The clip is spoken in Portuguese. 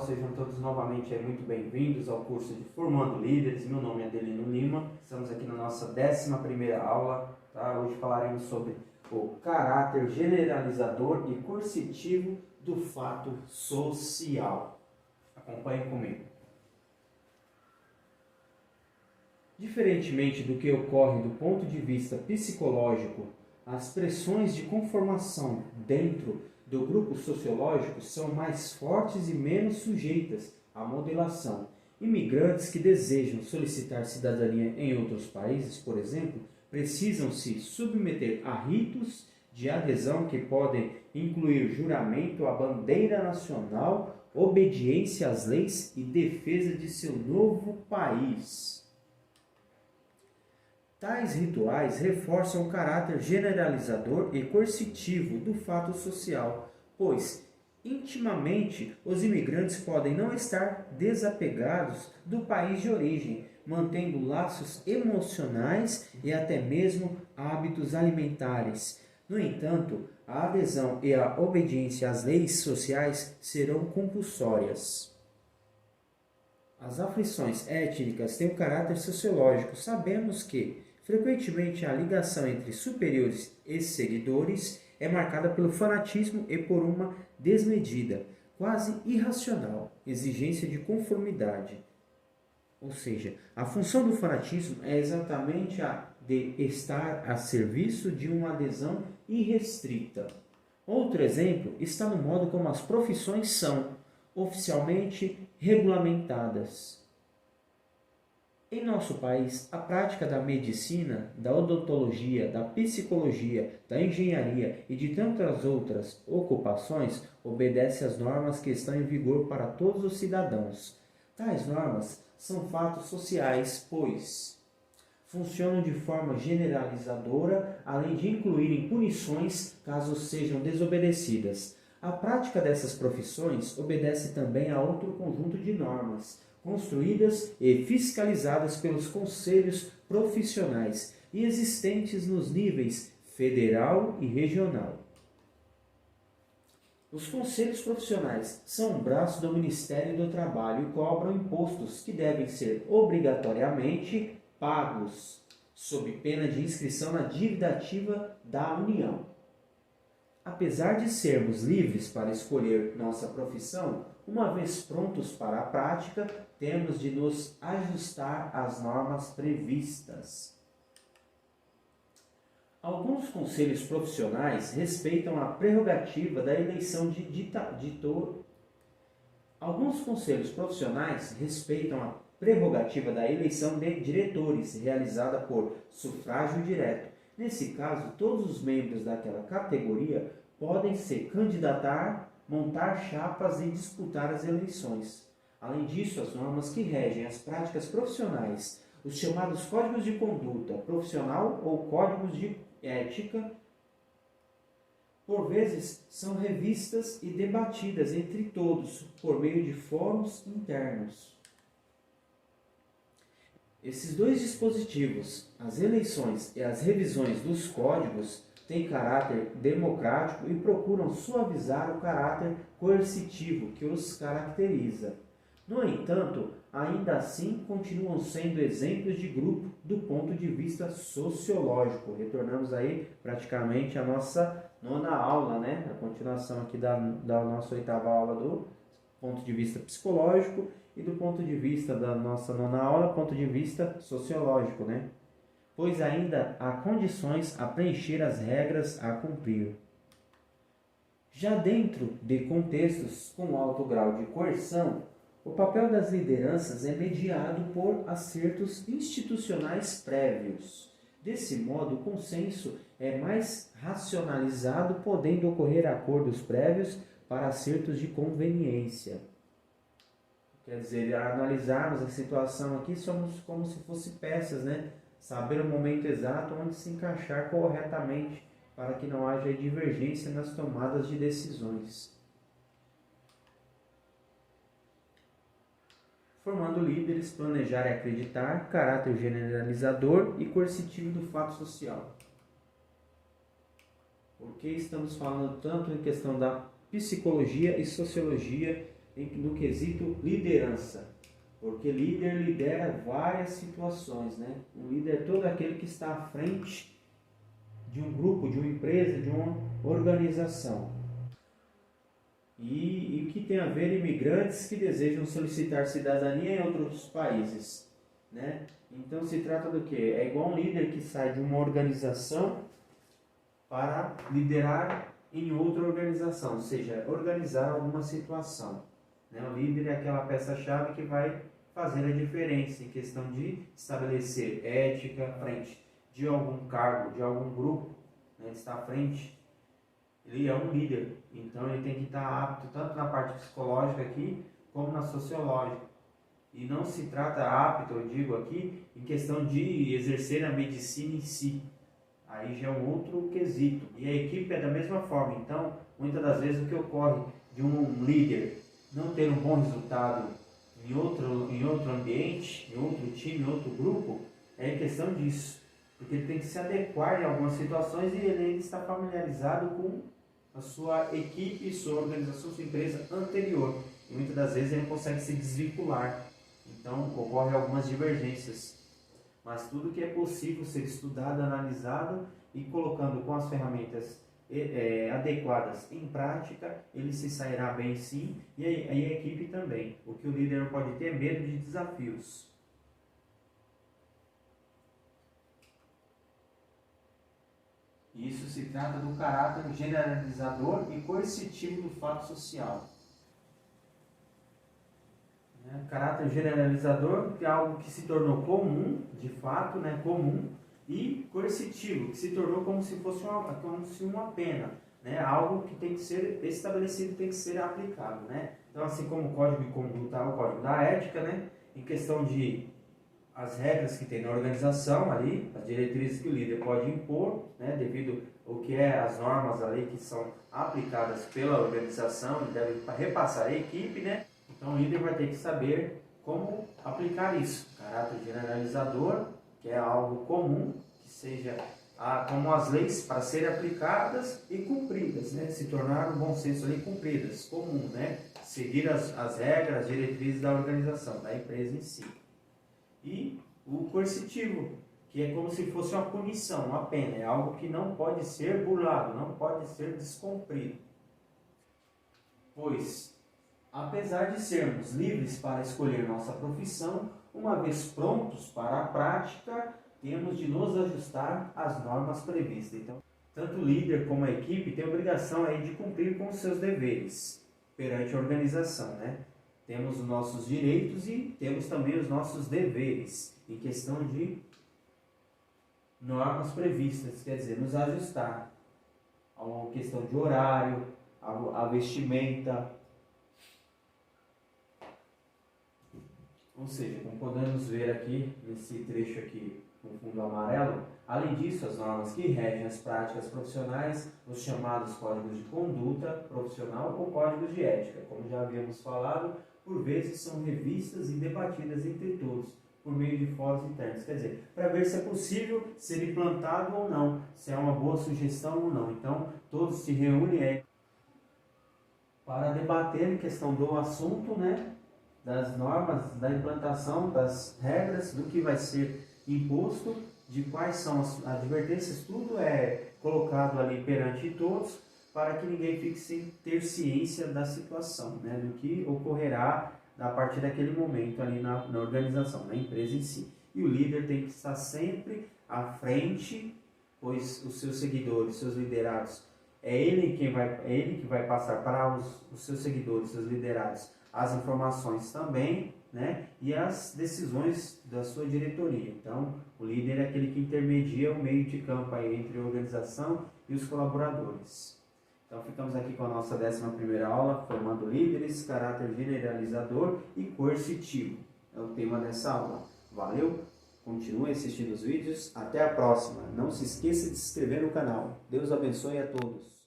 sejam todos novamente muito bem-vindos ao curso de Formando Líderes. Meu nome é Adelino Lima, estamos aqui na nossa 11ª aula. Tá? Hoje falaremos sobre o caráter generalizador e coercitivo do fato social. Acompanhem comigo. Diferentemente do que ocorre do ponto de vista psicológico, as pressões de conformação dentro do grupo sociológico são mais fortes e menos sujeitas à modelação. Imigrantes que desejam solicitar cidadania em outros países, por exemplo, precisam se submeter a ritos de adesão que podem incluir juramento à bandeira nacional, obediência às leis e defesa de seu novo país. Tais rituais reforçam o caráter generalizador e coercitivo do fato social, pois, intimamente, os imigrantes podem não estar desapegados do país de origem, mantendo laços emocionais e até mesmo hábitos alimentares. No entanto, a adesão e a obediência às leis sociais serão compulsórias. As aflições étnicas têm um caráter sociológico. Sabemos que, frequentemente, a ligação entre superiores e seguidores é marcada pelo fanatismo e por uma desmedida, quase irracional, exigência de conformidade. Ou seja, a função do fanatismo é exatamente a de estar a serviço de uma adesão irrestrita. Outro exemplo está no modo como as profissões são oficialmente regulamentadas. Em nosso país, a prática da medicina, da odontologia, da psicologia, da engenharia e de tantas outras ocupações obedece às normas que estão em vigor para todos os cidadãos. Tais normas são fatos sociais, pois funcionam de forma generalizadora, além de incluírem punições caso sejam desobedecidas. A prática dessas profissões obedece também a outro conjunto de normas, construídas e fiscalizadas pelos conselhos profissionais e existentes nos níveis federal e regional. Os conselhos profissionais são um braço do Ministério do Trabalho e cobram impostos que devem ser obrigatoriamente pagos, sob pena de inscrição na dívida ativa da União. Apesar de sermos livres para escolher nossa profissão, uma vez prontos para a prática, temos de nos ajustar às normas previstas. Alguns conselhos profissionais respeitam a prerrogativa da eleição de diretores, realizada por sufrágio direto. Nesse caso, todos os membros daquela categoria podem se candidatar, montar chapas e disputar as eleições. Além disso, as normas que regem as práticas profissionais, os chamados códigos de conduta profissional ou códigos de ética, por vezes são revistas e debatidas entre todos por meio de fóruns internos. Esses dois dispositivos, as eleições e as revisões dos códigos, têm caráter democrático e procuram suavizar o caráter coercitivo que os caracteriza. No entanto, ainda assim continuam sendo exemplos de grupo do ponto de vista sociológico. Retornamos aí praticamente à nossa 9ª aula, né? A continuação aqui da nossa 8ª aula do ponto de vista psicológico e do ponto de vista da nossa 9ª aula, ponto de vista sociológico, né? Pois ainda há condições a preencher as regras a cumprir. Já dentro de contextos com alto grau de coerção, o papel das lideranças é mediado por acertos institucionais prévios. Desse modo, o consenso é mais racionalizado, podendo ocorrer acordos prévios para acertos de conveniência. Quer dizer, ao analisarmos a situação aqui, somos como se fossem peças, né? Saber o momento exato onde se encaixar corretamente para que não haja divergência nas tomadas de decisões. Formando líderes, planejar e acreditar, caráter generalizador e coercitivo do fato social. Por que estamos falando tanto em questão da psicologia e sociologia no quesito liderança, porque líder lidera várias situações, né? Um líder é todo aquele que está à frente de um grupo, de uma empresa, de uma organização. E que tem a ver imigrantes que desejam solicitar cidadania em outros países, né? Então se trata do quê? É igual um líder que sai de uma organização para liderar em outra organização, ou seja, organizar alguma situação, né? O líder é aquela peça-chave que vai fazer a diferença em questão de estabelecer ética à frente de algum cargo, de algum grupo, né? Ele está à frente, ele é um líder, então ele tem que estar apto tanto na parte psicológica aqui, como na sociológica. E não se trata apto, eu digo aqui, em questão de exercer a medicina em si. Aí já é um outro quesito. E a equipe é da mesma forma. Então, muitas das vezes o que ocorre de um líder não ter um bom resultado em outro ambiente, em outro time, em outro grupo, é em questão disso. Porque ele tem que se adequar em algumas situações e ele está familiarizado com a sua equipe, sua organização, sua empresa anterior. E muitas das vezes ele não consegue se desvincular. Então, ocorrem algumas divergências. Mas tudo que é possível ser estudado, analisado e colocando com as ferramentas adequadas em prática, ele se sairá bem sim, e a equipe também. O que o líder não pode ter é medo de desafios. Isso se trata do caráter generalizador e coercitivo do fato social. Caráter generalizador, que é algo que se tornou comum, de fato, né, comum, e coercitivo, que se tornou como se fosse uma pena, né, algo que tem que ser estabelecido, tem que ser aplicado, né. Então, assim como o código de conduta, o código da ética, né, em questão de as regras que tem na organização ali, as diretrizes que o líder pode impor, né, devido ao que é as normas ali que são aplicadas pela organização, ele deve repassar a equipe, né. Então o líder vai ter que saber como aplicar isso. Caráter generalizador, que é algo comum, que seja como as leis para serem aplicadas e cumpridas, né? Se tornar um bom senso ali cumpridas, comum, né? Seguir as regras, as diretrizes da organização, da empresa em si. E o coercitivo, que é como se fosse uma punição, uma pena, é algo que não pode ser burlado, não pode ser descumprido. Pois, apesar de sermos livres para escolher nossa profissão, uma vez prontos para a prática, temos de nos ajustar às normas previstas. Então, tanto o líder como a equipe têm a obrigação aí de cumprir com os seus deveres perante a organização, né? Temos os nossos direitos e temos também os nossos deveres em questão de normas previstas, quer dizer, nos ajustar a uma questão de horário, a vestimenta. Ou seja, como podemos ver aqui, nesse trecho aqui no fundo amarelo, além disso, as normas que regem as práticas profissionais, os chamados códigos de conduta profissional ou códigos de ética, como já havíamos falado, por vezes são revistas e debatidas entre todos, por meio de fóruns internos. Quer dizer, para ver se é possível ser implantado ou não, se é uma boa sugestão ou não. Então, todos se reúnem para debater em questão do assunto, né? Das normas, da implantação, das regras, do que vai ser imposto, de quais são as advertências, tudo é colocado ali perante todos, para que ninguém fique sem ter ciência da situação, né, do que ocorrerá a partir daquele momento ali na organização, na empresa em si. E o líder tem que estar sempre à frente, pois os seus seguidores, seus liderados, é ele que vai passar para os seus seguidores, seus liderados, as informações também, né, e as decisões da sua diretoria. Então, o líder é aquele que intermedia o meio de campo aí entre a organização e os colaboradores. Então, ficamos aqui com a nossa 11ª aula, formando líderes, caráter generalizador e coercitivo. É o tema dessa aula. Valeu? Continue assistindo os vídeos. Até a próxima. Não se esqueça de se inscrever no canal. Deus abençoe a todos.